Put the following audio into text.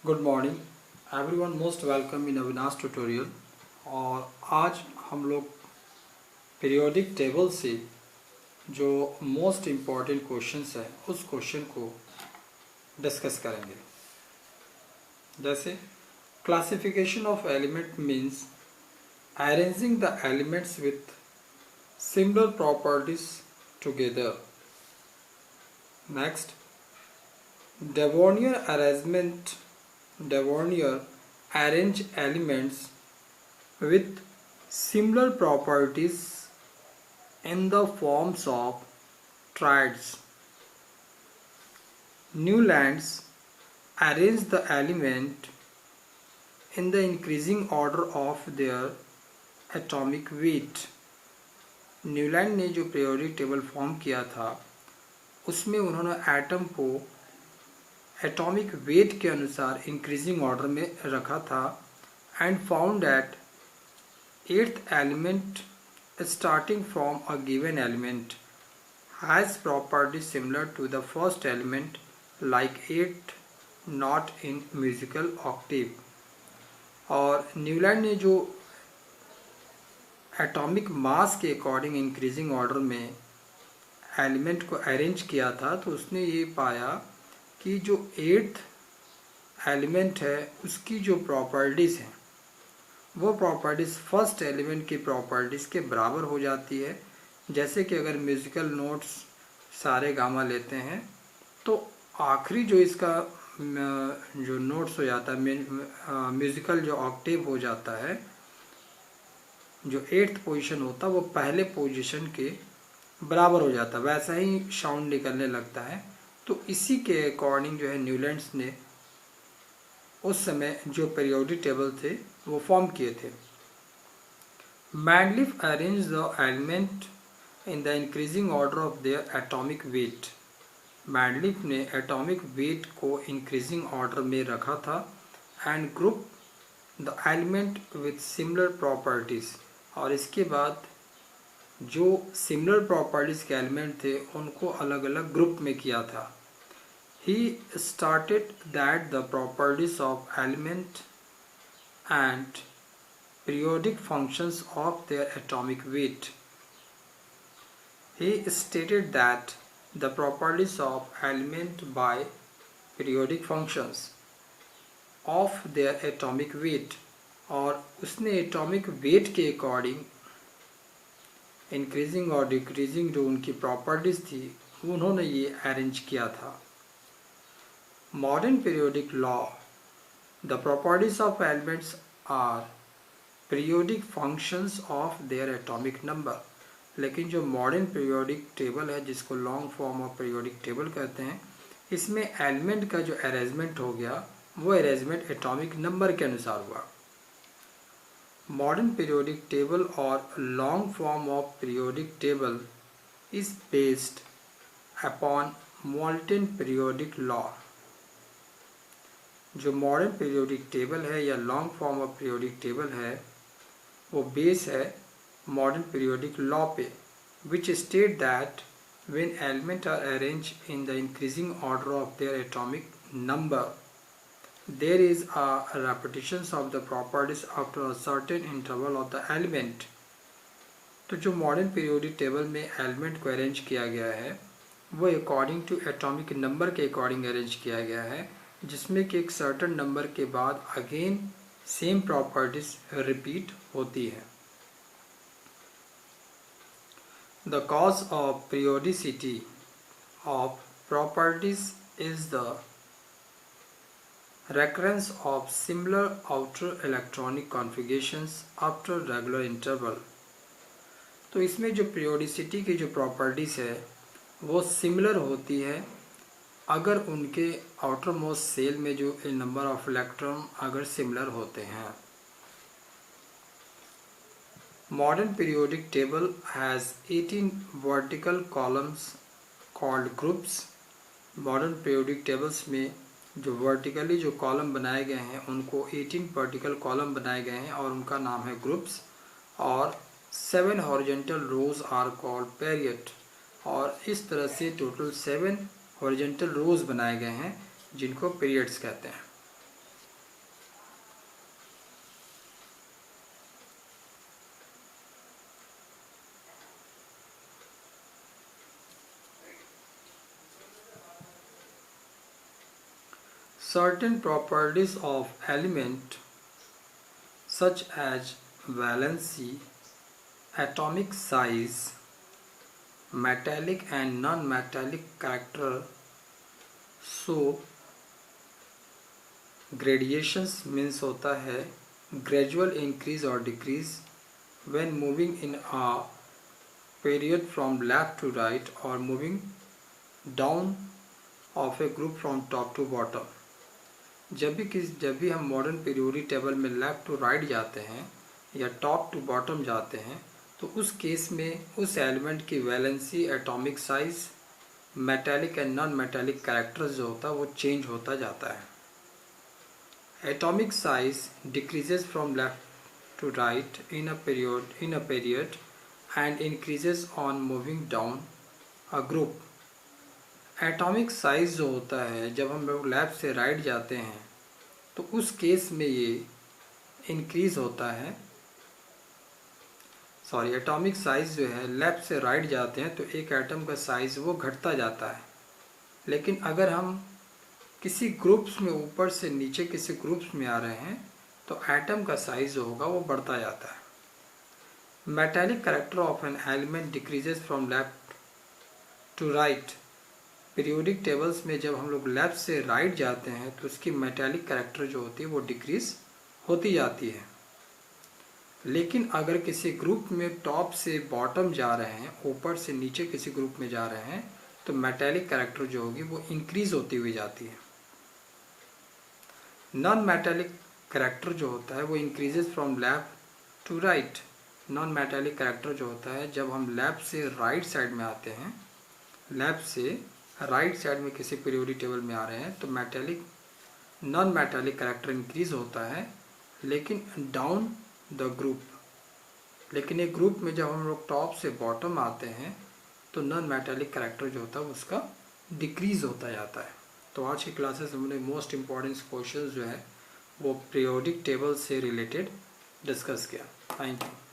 Good morning everyone, most welcome in Avinash tutorial. और आज हम लोग पीरियोडिक टेबल से जो मोस्ट इम्पॉर्टेंट क्वेश्चंस है उस क्वेश्चन को डिस्कस करेंगे। जैसे classification of element means arranging the elements with similar properties together. Next, Devornier arrange elements with similar properties in the forms of triads. Newlands arrange the element in the increasing order of their atomic weight. Newland ने जो periodic table form किया था उसमें उन्होंने atom को atomic weight के अनुसार increasing order में रखा था and found that eighth element starting from a given element has property similar to the first element like eight note in musical octave. और न्यूलैंड ने जो एटॉमिक मास के अकॉर्डिंग इंक्रीजिंग ऑर्डर में element को arrange किया था तो उसने ये पाया कि जो एट्थ एलिमेंट है उसकी जो प्रॉपर्टीज़ हैं वो प्रॉपर्टीज़ फर्स्ट एलिमेंट की प्रॉपर्टीज़ के बराबर हो जाती है। जैसे कि अगर म्यूज़िकल नोट्स सारे गामा लेते हैं तो आखिरी जो इसका जो नोट्स हो जाता है म्यूज़िकल जो ऑक्टेव हो जाता है, जो एट्थ पोजीशन होता है वो पहले पोजीशन के बराबर हो जाता है, वैसा ही साउंड निकलने लगता है। तो इसी के अकॉर्डिंग जो है न्यूलैंड्स ने उस समय जो पीरियोडिक टेबल थे वो फॉर्म किए थे। Mendeleev arrange the element in the increasing order of their atomic weight. Mendeleev ने एटॉमिक वेट को इंक्रीजिंग ऑर्डर में रखा था and group the element with similar properties. और इसके बाद जो सिमिलर प्रॉपर्टीज़ के एलिमेंट थे उनको अलग अलग ग्रुप में किया था। He stated that the properties of element and periodic functions of their atomic weight. He stated that the properties of element by periodic functions of their atomic weight, और उसने एटॉमिक वेट के according increasing और decreasing जो उनकी properties थी उन्होंने ये arrange किया था। Modern periodic law, the properties of elements are periodic functions of their atomic number। लेकिन जो मॉडर्न पीरियोडिक टेबल है जिसको long form of periodic table कहते हैं, इसमें एलिमेंट का जो अरेंजमेंट हो गया वो अरेंजमेंट एटॉमिक नंबर के अनुसार हुआ। मॉडर्न पीरियोडिक टेबल और long form of periodic table is based upon modern periodic law. जो मॉडर्न पीरियोडिक टेबल है या long form of periodic table है वो बेस है मॉडर्न पीरियोडिक लॉ पे, which state that when element are arrange in the increasing order of their atomic number there is a repetition of the properties after a certain interval of the element. तो जो modern periodic table में element को arrange किया गया है वो according to atomic number के according arrange किया गया है, जिसमें कि एक सर्टन नंबर के बाद अगेन सेम प्रॉपर्टीज रिपीट होती है। The cause of periodicity of properties is the recurrence of similar outer electronic configurations after regular interval। तो इसमें जो पीरियोडिसिटी की जो प्रॉपर्टीज है वो सिमिलर होती है अगर उनके आउटर मोस्ट सेल में जो नंबर ऑफ इलेक्ट्रॉन अगर सिमिलर होते हैं। Modern periodic table has 18 vertical columns called groups. Modern periodic tables में जो वर्टिकली जो कॉलम बनाए गए हैं उनको 18 वर्टिकल कॉलम बनाए गए हैं और उनका नाम है ग्रुप्स। और 7 horizontal rows are called period. और इस तरह से टोटल 7 हॉरिजॉन्टल रोज बनाए गए हैं जिनको पीरियड्स कहते हैं। certain properties of element such as valency, atomic size, metallic and non-metallic character so gradations means होता है gradual increase or decrease when moving in a period from left to right or moving down of a group from top to bottom. जब भी हम modern periodic table में left to right जाते हैं या top to bottom जाते हैं तो उस केस में उस एलिमेंट की valency, atomic size, metallic and non metallic characters जो होता है वो चेंज होता जाता है. Atomic size decreases from left to right in a period and increases on moving down a group. Atomic size जो होता है जब हम लोग लेफ्ट से राइट जाते हैं तो उस केस में ये इंक्रीज होता है. एटॉमिक साइज जो है लेफ्ट से राइट जाते हैं तो एक एटम का साइज वो घटता जाता है. लेकिन अगर हम किसी ग्रुप्स में ऊपर से नीचे किसी ग्रुप्स में आ रहे हैं तो एटम का साइज जो होगा वो बढ़ता जाता है. Metallic character of an element decreases from left to right. Periodic tables में जब हम लोग लेफ्ट से राइट जाते हैं तो उसकी मेटालिक कैरेक्टर जो होती है वो डिक्रीज होती जाती है. लेकिन अगर किसी ग्रुप में टॉप से बॉटम जा रहे हैं, ऊपर से नीचे किसी ग्रुप में जा रहे हैं तो मेटालिक कैरेक्टर जो होगी वो इंक्रीज होती हुई जाती है. नॉन मेटालिक कैरेक्टर जो होता है वो increases from left to right. Non metallic character जो होता है जब हम लेफ्ट से राइट साइड में आते हैं, लेफ्ट से राइट साइड में किसी पीरियोडिक टेबल में आ रहे हैं तो नॉन मेटालिक कैरेक्टर इंक्रीज होता है लेकिन डाउन द ग्रुप. लेकिन एक ग्रुप में जब हम लोग टॉप से बॉटम आते हैं तो नॉन मेटालिक कैरेक्टर जो होता है उसका डिक्रीज होता जाता है. तो आज की क्लासेस हमने मोस्ट इम्पॉर्टेंट क्वेश्चन जो है वो पीरियोडिक टेबल से रिलेटेड डिस्कस किया. Thank you.